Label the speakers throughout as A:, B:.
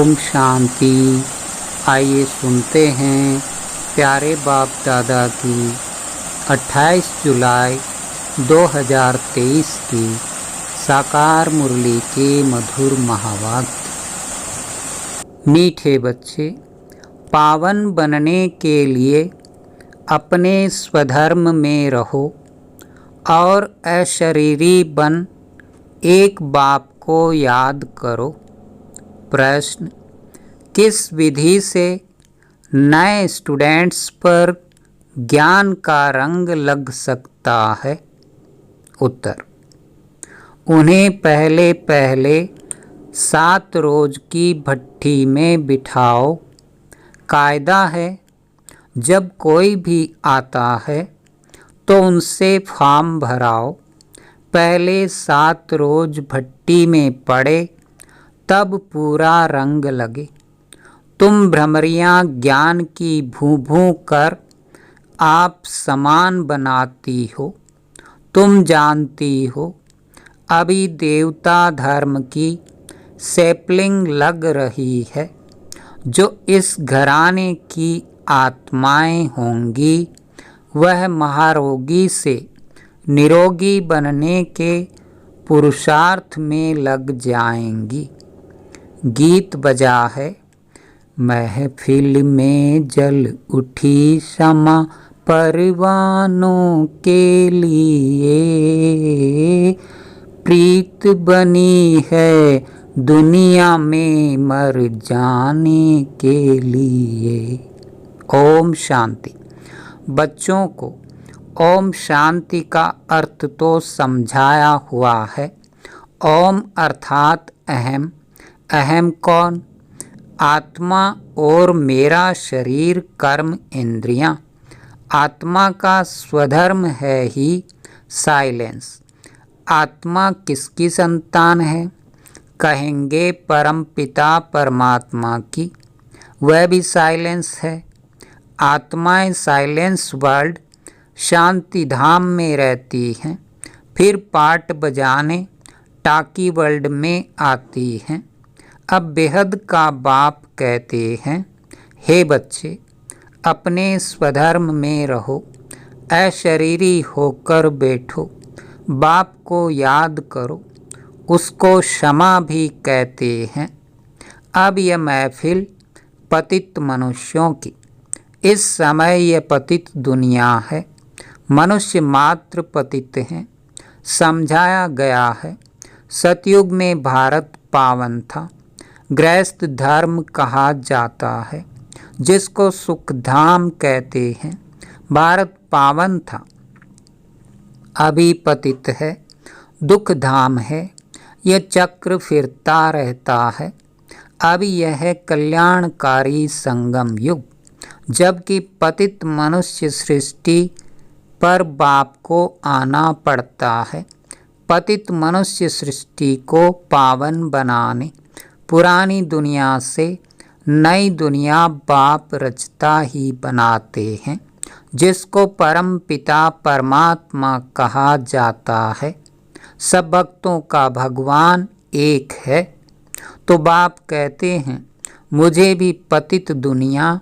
A: ओम शांति। आइए सुनते हैं प्यारे बाप दादा की 28 जुलाई 2023 की साकार मुरली के मधुर महावाक्य। मीठे बच्चे, पावन बनने के लिए अपने स्वधर्म में रहो और अशरीरी बन एक बाप को याद करो। प्रश्न: किस विधि से नए स्टूडेंट्स पर ज्ञान का रंग लग सकता है? उत्तर: उन्हें पहले पहले 7 रोज की भट्ठी में बिठाओ। कायदा है, जब कोई भी आता है तो उनसे फॉर्म भराओ। पहले 7 रोज भट्टी में पड़े तब पूरा रंग लगे। तुम भ्रमरियाँ ज्ञान की भूं भूं कर आप समान बनाती हो। तुम जानती हो अभी देवता धर्म की सैपलिंग लग रही है। जो इस घराने की आत्माएं होंगी वह महारोगी से निरोगी बनने के पुरुषार्थ में लग जाएंगी। गीत बजा है। महफिल में जल उठी क्षमा परवानों के लिए, प्रीत बनी है दुनिया में मर जाने के लिए। ओम शांति। बच्चों को ओम शांति का अर्थ तो समझाया हुआ है। ओम अर्थात अहम। अहम कौन? आत्मा और मेरा शरीर, कर्म, इंद्रियां। आत्मा का स्वधर्म है ही साइलेंस। आत्मा किसकी संतान है? कहेंगे परम पिता परमात्मा की। वह भी साइलेंस है। आत्माएं साइलेंस वर्ल्ड शांति धाम में रहती हैं, फिर पाट बजाने टाकी वर्ल्ड में आती हैं। अब बेहद का बाप कहते हैं, हे बच्चे, अपने स्वधर्म में रहो, अशरीरी होकर बैठो, बाप को याद करो। उसको क्षमा भी कहते हैं। अब यह महफिल पतित मनुष्यों की। इस समय यह पतित दुनिया है। मनुष्य मात्र पतित हैं। समझाया गया है, सतयुग में भारत पावन था। गृहस्थ धर्म कहा जाता है, जिसको सुखधाम कहते हैं। भारत पावन था, अभी पतित है, दुख धाम है। यह चक्र फिरता रहता है। अब यह है कल्याणकारी संगम युग, जबकि पतित मनुष्य सृष्टि पर बाप को आना पड़ता है। पतित मनुष्य सृष्टि को पावन बनाने पुरानी दुनिया से नई दुनिया बाप रचता ही बनाते हैं, जिसको परम पिता परमात्मा कहा जाता है। सब भक्तों का भगवान एक है। तो बाप कहते हैं, मुझे भी पतित दुनिया,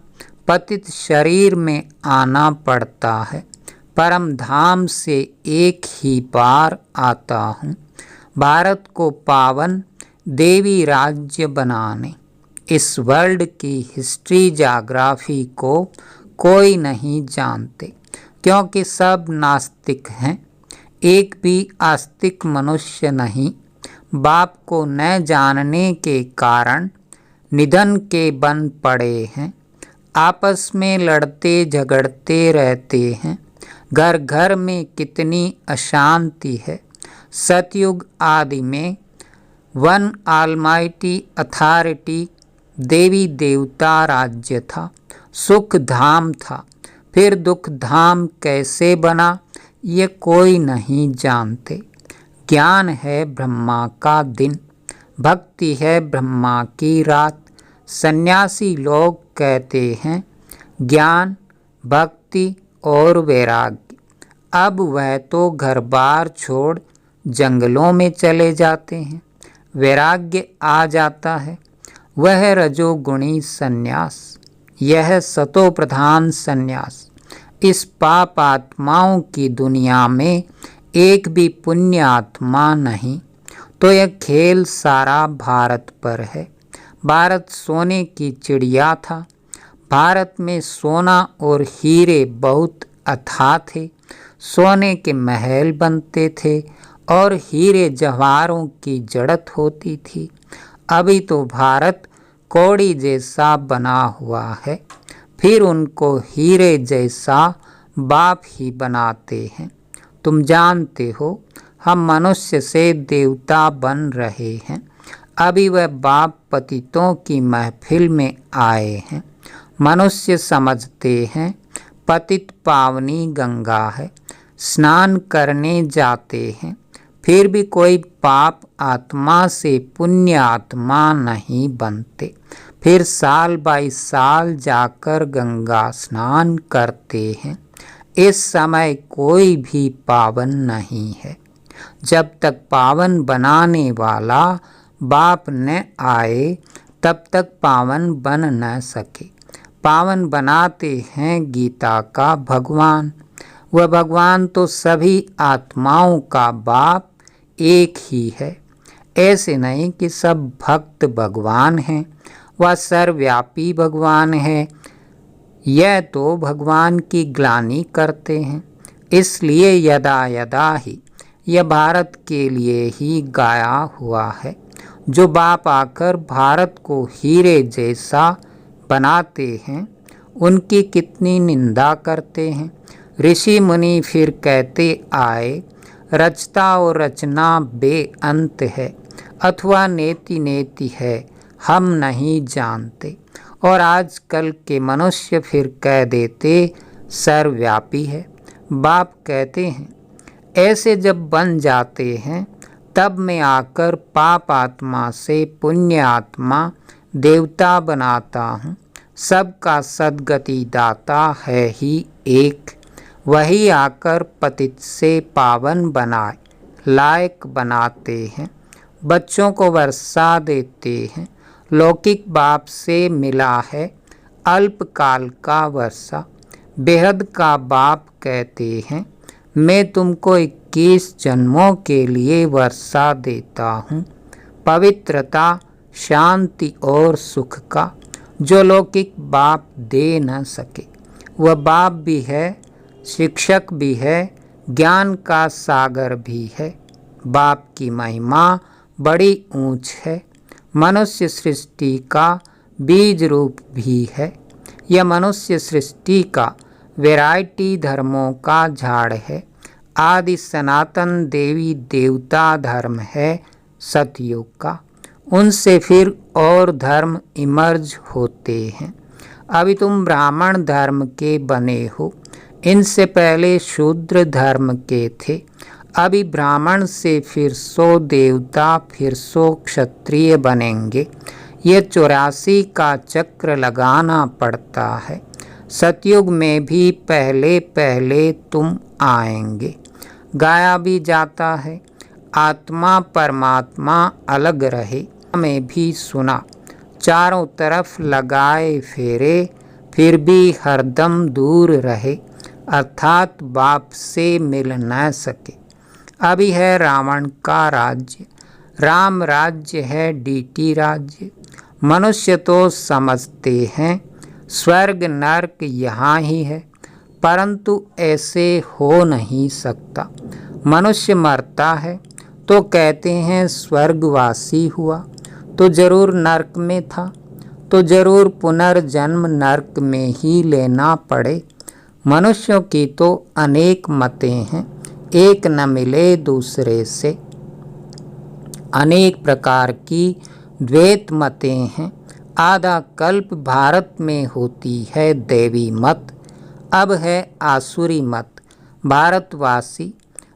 A: पतित शरीर में आना पड़ता है। परम धाम से एक ही बार आता हूँ, भारत को पावन देवी राज्य बनाने। इस वर्ल्ड की हिस्ट्री जाग्राफी को कोई नहीं जानते, क्योंकि सब नास्तिक हैं। एक भी आस्तिक मनुष्य नहीं। बाप को न जानने के कारण निधन के बन पड़े हैं। आपस में लड़ते झगड़ते रहते हैं। घर घर में कितनी अशांति है। सतयुग आदि में वन ऑलमाइटी अथॉरिटी देवी देवता राज्य था, सुख धाम था। फिर दुख धाम कैसे बना ये कोई नहीं जानते। ज्ञान है ब्रह्मा का दिन, भक्ति है ब्रह्मा की रात। सन्यासी लोग कहते हैं ज्ञान, भक्ति और वैराग्य। अब वह तो घर बार छोड़ जंगलों में चले जाते हैं। वैराग्य आ जाता है। वह रजोगुणी संन्यास, यह सतो प्रधान संन्यास। इस पाप आत्माओं की दुनिया में एक भी पुण्य आत्मा नहीं। तो यह खेल सारा भारत पर है। भारत सोने की चिड़िया था। भारत में सोना और हीरे बहुत अथाह थे। सोने के महल बनते थे और हीरे जवाहरों की जड़त होती थी। अभी तो भारत कौड़ी जैसा बना हुआ है, फिर उनको हीरे जैसा बाप ही बनाते हैं। तुम जानते हो, हम मनुष्य से देवता बन रहे हैं। अभी वह बाप पतितों की महफिल में आए हैं। मनुष्य समझते हैं पतित पावनी गंगा है, स्नान करने जाते हैं, फिर भी कोई पाप आत्मा से पुण्य आत्मा नहीं बनते। फिर साल बाई साल जाकर गंगा स्नान करते हैं। इस समय कोई भी पावन नहीं है। जब तक पावन बनाने वाला बाप न आए तब तक पावन बन न सके। पावन बनाते हैं गीता का भगवान। वह भगवान तो सभी आत्माओं का बाप एक ही है। ऐसे नहीं कि सब भक्त भगवान हैं, वह सर्वव्यापी भगवान है। यह तो भगवान की ग्लानि करते हैं। इसलिए यदा यदा ही यह भारत के लिए ही गाया हुआ है। जो बाप आकर भारत को हीरे जैसा बनाते हैं, उनकी कितनी निंदा करते हैं। ऋषि मुनि फिर कहते आए, रचता और रचना बेअंत है, अथवा नेति नेति है, हम नहीं जानते। और आजकल के मनुष्य फिर कह देते सर्वव्यापी है। बाप कहते हैं, ऐसे जब बन जाते हैं तब मैं आकर पाप आत्मा से पुण्य आत्मा देवता बनाता हूँ। सबका सद्गति दाता है ही एक। वही आकर पतित से पावन बनाए लायक बनाते हैं। बच्चों को वर्षा देते हैं। लौकिक बाप से मिला है अल्पकाल का वर्षा। बेहद का बाप कहते हैं, मैं तुमको 21 जन्मों के लिए वर्षा देता हूँ, पवित्रता, शांति और सुख का, जो लौकिक बाप दे न सके। वह बाप भी है, शिक्षक भी है, ज्ञान का सागर भी है। बाप की महिमा बड़ी ऊंच है। मनुष्य सृष्टि का बीज रूप भी है। यह मनुष्य सृष्टि का वैरायटी धर्मों का झाड़ है। आदि सनातन देवी देवता धर्म है सतयुग का। उनसे फिर और धर्म इमर्ज होते हैं। अभी तुम ब्राह्मण धर्म के बने हो, इनसे पहले शूद्र धर्म के थे। अभी ब्राह्मण से फिर 100 देवता, फिर 100 क्षत्रिय बनेंगे। ये 84 का चक्र लगाना पड़ता है। सतयुग में भी पहले पहले तुम आएंगे। गाया भी जाता है, आत्मा परमात्मा अलग रहे। में भी सुना, चारों तरफ लगाए फेरे, फिर भी हरदम दूर रहे, अर्थात बाप से मिल न सके। अभी है रावण का राज्य, राम राज्य है डीटी राज्य। मनुष्य तो समझते हैं स्वर्ग नरक यहाँ ही है, परंतु ऐसे हो नहीं सकता। मनुष्य मरता है तो कहते हैं स्वर्गवासी हुआ, तो जरूर नरक में था, तो जरूर पुनर्जन्म नरक में ही लेना पड़े। मनुष्यों की तो अनेक मतें हैं, एक न मिले दूसरे से। अनेक प्रकार की द्वैत मतें हैं। आधा कल्प भारत में होती है देवी मत, अब है आसुरी मत। भारतवासी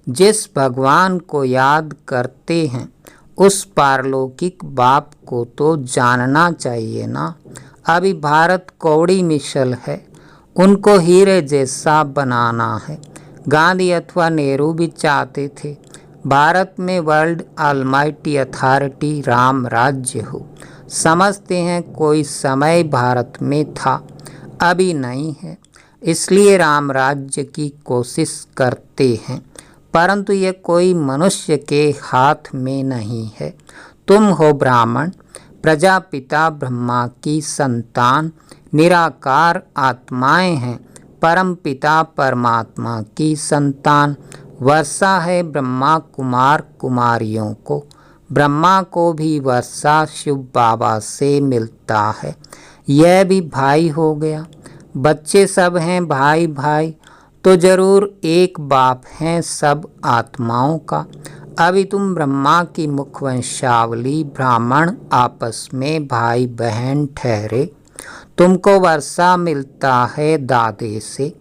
A: जिस भगवान को याद करते हैं, उस पारलौकिक बाप को तो जानना चाहिए ना। अभी भारत कौड़ी मिसल है, उनको हीरे जैसा बनाना है। गांधी अथवा नेहरू भी चाहते थे भारत में वर्ल्ड ऑलमाइटी अथॉरिटी राम राज्य हो, समझते हैं कोई समय भारत में था, अभी नहीं है, इसलिए राम राज्य की कोशिश करते हैं, परंतु यह कोई मनुष्य के हाथ में नहीं है। तुम हो ब्राह्मण, प्रजापिता ब्रह्मा की संतान, निराकार आत्माएं हैं, परम पिता परमात्मा की संतान। वर्षा है ब्रह्मा कुमार कुमारियों को, ब्रह्मा को भी वर्षा शिव बाबा से मिलता है। यह भी भाई हो गया। बच्चे सब हैं भाई भाई, तो जरूर एक बाप हैं सब आत्माओं का। अभी तुम ब्रह्मा की मुखवंशावली ब्राह्मण आपस में भाई बहन ठहरे। तुमको वर्षा मिलता है दादे से,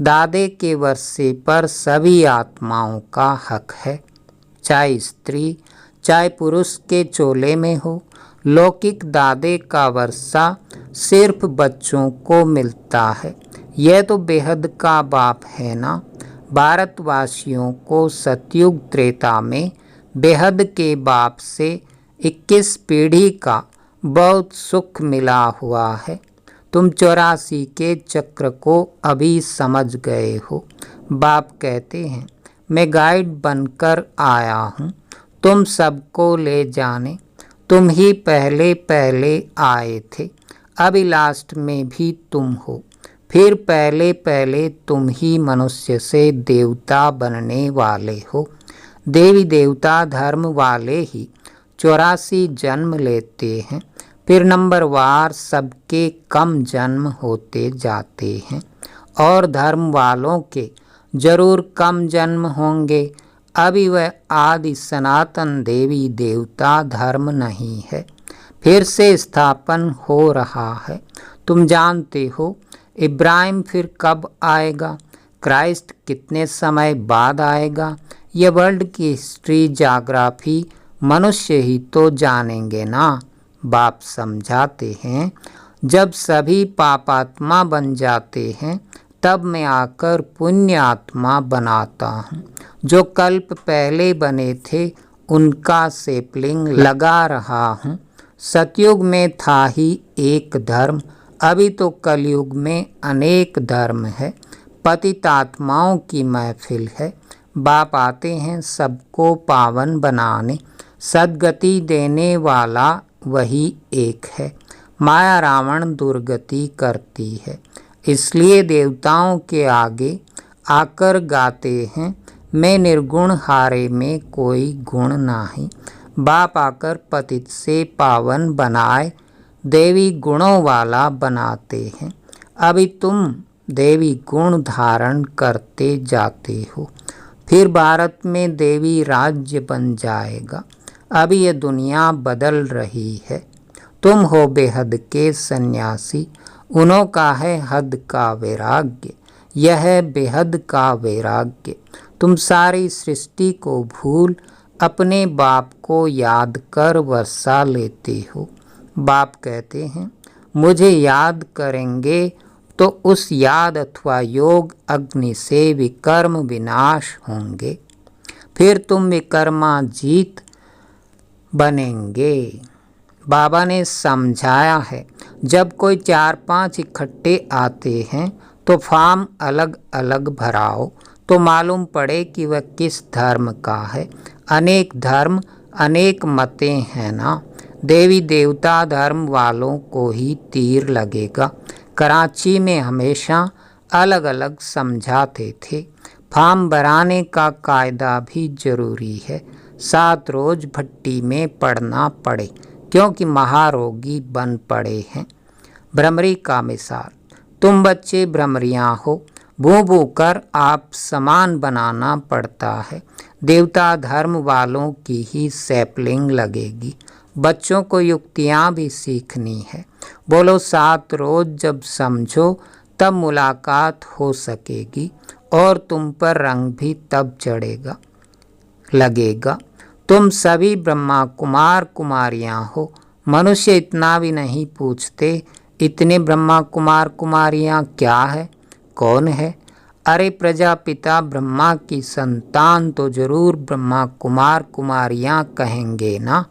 A: दादे के वर्षे पर सभी आत्माओं का हक है, चाहे स्त्री चाहे पुरुष के चोले में हो। लौकिक दादे का वर्षा सिर्फ बच्चों को मिलता है, यह तो बेहद का बाप है ना। भारतवासियों को सतयुग त्रेता में बेहद के बाप से 21 पीढ़ी का बहुत सुख मिला हुआ है। तुम 84 के चक्र को अभी समझ गए हो। बाप कहते हैं मैं गाइड बनकर आया हूँ, तुम सबको ले जाने। तुम ही पहले पहले आए थे, अभी लास्ट में भी तुम हो। फिर पहले पहले तुम ही मनुष्य से देवता बनने वाले हो। देवी देवता धर्म वाले ही 84 जन्म लेते हैं, फिर नंबरवार सबके कम जन्म होते जाते हैं, और धर्म वालों के जरूर कम जन्म होंगे। अभी वह आदि सनातन देवी देवता धर्म नहीं है, फिर से स्थापन हो रहा है। तुम जानते हो इब्राहिम फिर कब आएगा, क्राइस्ट कितने समय बाद आएगा। यह वर्ल्ड की हिस्ट्री जाग्राफी मनुष्य ही तो जानेंगे ना। बाप समझाते हैं जब सभी पापात्मा बन जाते हैं तब मैं आकर पुण्य आत्मा बनाता हूँ। जो कल्प पहले बने थे उनका सेपलिंग लगा रहा हूँ। सतयुग में था ही एक धर्म, अभी तो कलयुग में अनेक धर्म है। पतित आत्माओं की महफिल है। बाप आते हैं सबको पावन बनाने, सद्गति देने वाला वही एक है। माया रावण दुर्गति करती है, इसलिए देवताओं के आगे आकर गाते हैं मैं निर्गुण हारे में कोई गुण नहीं। बाप आकर पतित से पावन बनाए, देवी गुणों वाला बनाते हैं। अभी तुम देवी गुण धारण करते जाते हो, फिर भारत में देवी राज्य बन जाएगा। अभी यह दुनिया बदल रही है। तुम हो बेहद के सन्यासी, उन्हों का है हद का वैराग्य, यह है बेहद का वैराग्य। तुम सारी सृष्टि को भूल अपने बाप को याद कर वर्षा लेते हो। बाप कहते हैं मुझे याद करेंगे तो उस याद अथवा योग अग्नि से विकर्म विनाश होंगे, फिर तुम विकर्माजीत बनेंगे। बाबा ने समझाया है जब कोई 4-5 इकट्ठे आते हैं तो फॉर्म अलग अलग भराओ तो मालूम पड़े कि वह किस धर्म का है। अनेक धर्म अनेक मतें हैं ना। देवी देवता धर्म वालों को ही तीर लगेगा। कराची में हमेशा अलग अलग समझाते थे। फॉर्म भराने का कायदा भी जरूरी है। 7 रोज भट्टी में पड़ना पड़े क्योंकि महारोगी बन पड़े हैं। भ्रमरी का मिसाल, तुम बच्चे भ्रमरियाँ हो, भू भू कर आप समान बनाना पड़ता है। देवता धर्म वालों की ही सैपलिंग लगेगी। बच्चों को युक्तियाँ भी सीखनी है। बोलो 7 रोज जब समझो तब मुलाकात हो सकेगी और तुम पर रंग भी तब चढ़ेगा लगेगा। तुम सभी ब्रह्मा कुमार कुमारियाँ हो। मनुष्य इतना भी नहीं पूछते इतने ब्रह्मा कुमार कुमारियाँ क्या है, कौन है। अरे प्रजापिता ब्रह्मा की संतान तो जरूर ब्रह्मा कुमार कुमारियाँ कहेंगे ना।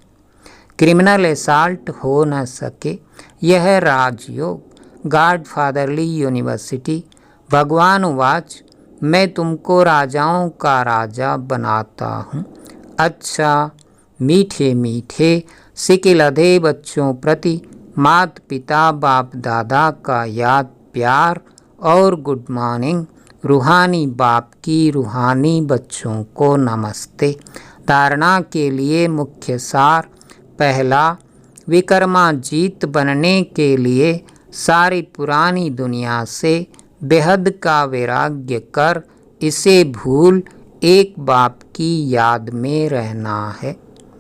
A: क्रिमिनल असाल्ट हो न सके, यह राजयोग। गॉडफादरली यूनिवर्सिटी। भगवान उवाच, मैं तुमको राजाओं का राजा बनाता हूँ। अच्छा, मीठे मीठे सिकिलधे बच्चों प्रति माता पिता बाप दादा का याद प्यार और गुड मॉर्निंग। रूहानी बाप की रूहानी बच्चों को नमस्ते। धारणा के लिए मुख्य सार। पहला, विक्रमाजीत बनने के लिए सारी पुरानी दुनिया से बेहद का वैराग्य कर इसे भूल एक बाप की याद में रहना है।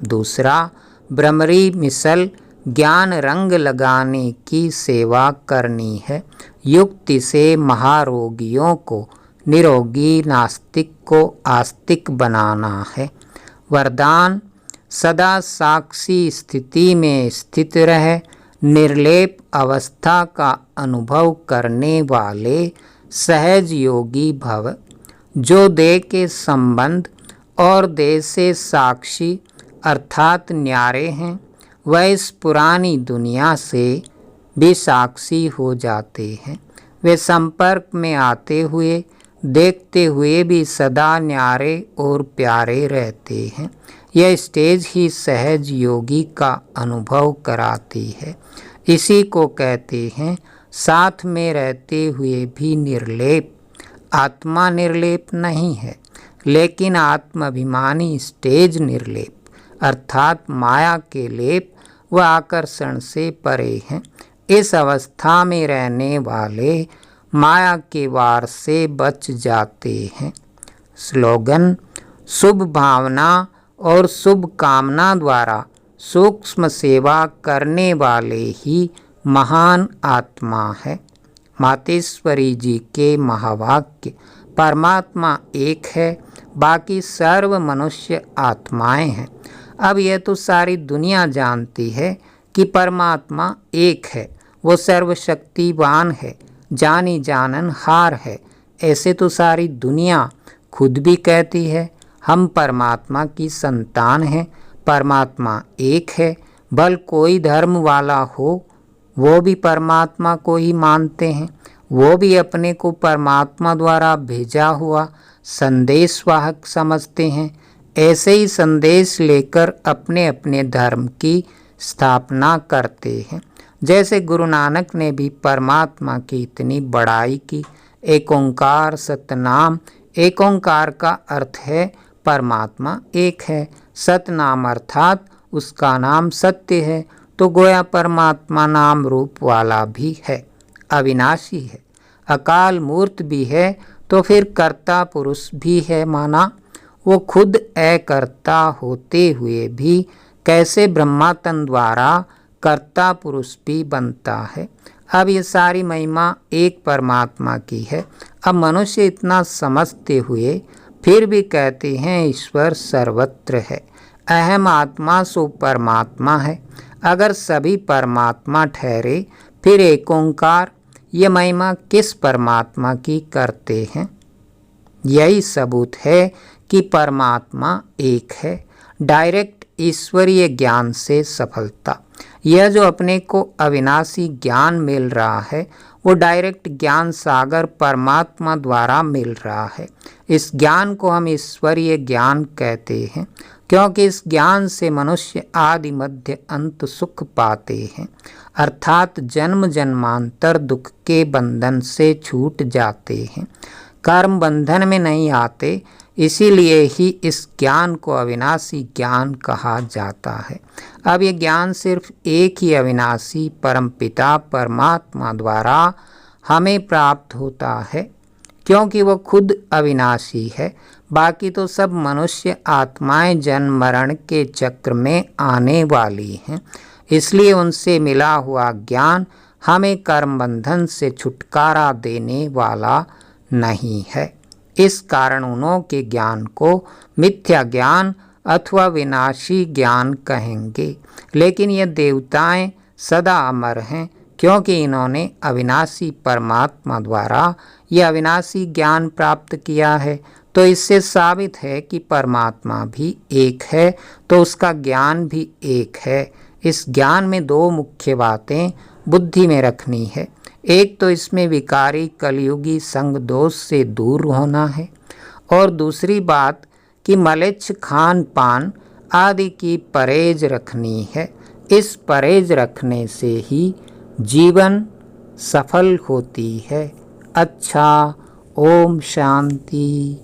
A: दूसरा, भ्रमरी मिसल ज्ञान रंग लगाने की सेवा करनी है। युक्ति से महारोगियों को निरोगी, नास्तिक को आस्तिक बनाना है। वरदान, सदा साक्षी स्थिति में स्थित रह निर्लेप अवस्था का अनुभव करने वाले सहज योगी भव। जो देह के संबंध और देह से साक्षी अर्थात न्यारे हैं, वह इस पुरानी दुनिया से भी साक्षी हो जाते हैं। वे संपर्क में आते हुए देखते हुए भी सदा न्यारे और प्यारे रहते हैं। यह स्टेज ही सहज योगी का अनुभव कराती है। इसी को कहते हैं साथ में रहते हुए भी निर्लेप। आत्मा निर्लेप नहीं है, लेकिन आत्माभिमानी स्टेज निर्लेप अर्थात माया के लेप व आकर्षण से परे हैं। इस अवस्था में रहने वाले माया के वार से बच जाते हैं। स्लोगन, शुभ भावना और शुभ कामना द्वारा सूक्ष्म सेवा करने वाले ही महान आत्मा है। मातेश्वरी जी के महावाक्य, परमात्मा एक है, बाकी सर्व मनुष्य आत्माएं हैं। अब यह तो सारी दुनिया जानती है कि परमात्मा एक है, वो सर्वशक्तिवान है, जानी जानन हार है। ऐसे तो सारी दुनिया खुद भी कहती है हम परमात्मा की संतान हैं, परमात्मा एक है। भल कोई धर्म वाला हो वो भी परमात्मा को ही मानते हैं, वो भी अपने को परमात्मा द्वारा भेजा हुआ संदेशवाहक समझते हैं। ऐसे ही संदेश लेकर अपने अपने धर्म की स्थापना करते हैं। जैसे गुरु नानक ने भी परमात्मा की इतनी बड़ाई की। एक ओंकार सतनाम, एक ओंकार का अर्थ है परमात्मा एक है, सतनाम अर्थात उसका नाम सत्य है। तो गोया परमात्मा नाम रूप वाला भी है, अविनाशी है, अकाल मूर्त भी है, तो फिर कर्ता पुरुष भी है माना। वो खुद अकर्ता होते हुए भी कैसे ब्रह्मातन द्वारा कर्ता पुरुष भी बनता है। अब ये सारी महिमा एक परमात्मा की है। अब मनुष्य इतना समझते हुए फिर भी कहते हैं ईश्वर सर्वत्र है, अहम आत्मा सो परमात्मा है। अगर सभी परमात्मा ठहरे फिर एक ओंकार, ये महिमा किस परमात्मा की करते हैं? यही सबूत है कि परमात्मा एक है। डायरेक्ट ईश्वरीय ज्ञान से सफलता। यह जो अपने को अविनाशी ज्ञान मिल रहा है वो डायरेक्ट ज्ञान सागर परमात्मा द्वारा मिल रहा है। इस ज्ञान को हम ईश्वरीय ज्ञान कहते हैं, क्योंकि इस ज्ञान से मनुष्य आदि मध्य अंत सुख पाते हैं, अर्थात जन्म जन्मांतर दुख के बंधन से छूट जाते हैं, कर्म बंधन में नहीं आते। इसीलिए ही इस ज्ञान को अविनाशी ज्ञान कहा जाता है। अब ये ज्ञान सिर्फ एक ही अविनाशी परमपिता परमात्मा द्वारा हमें प्राप्त होता है, क्योंकि वो खुद अविनाशी है। बाकी तो सब मनुष्य आत्माएं जन्म मरण के चक्र में आने वाली हैं, इसलिए उनसे मिला हुआ ज्ञान हमें कर्म बंधन से छुटकारा देने वाला नहीं है। इस कारण उन्हों के ज्ञान को मिथ्या ज्ञान अथवा विनाशी ज्ञान कहेंगे। लेकिन ये देवताएं सदा अमर हैं, क्योंकि इन्होंने अविनाशी परमात्मा द्वारा यह अविनाशी ज्ञान प्राप्त किया है। तो इससे साबित है कि परमात्मा भी एक है, तो उसका ज्ञान भी एक है। इस ज्ञान में दो मुख्य बातें बुद्धि में रखनी है। एक तो इसमें विकारी कलयुगी संग दोष से दूर होना है, और दूसरी बात कि मलेच्छ खान पान आदि की परहेज रखनी है। इस परहेज रखने से ही जीवन सफल होती है। अच्छा, ओम शांति।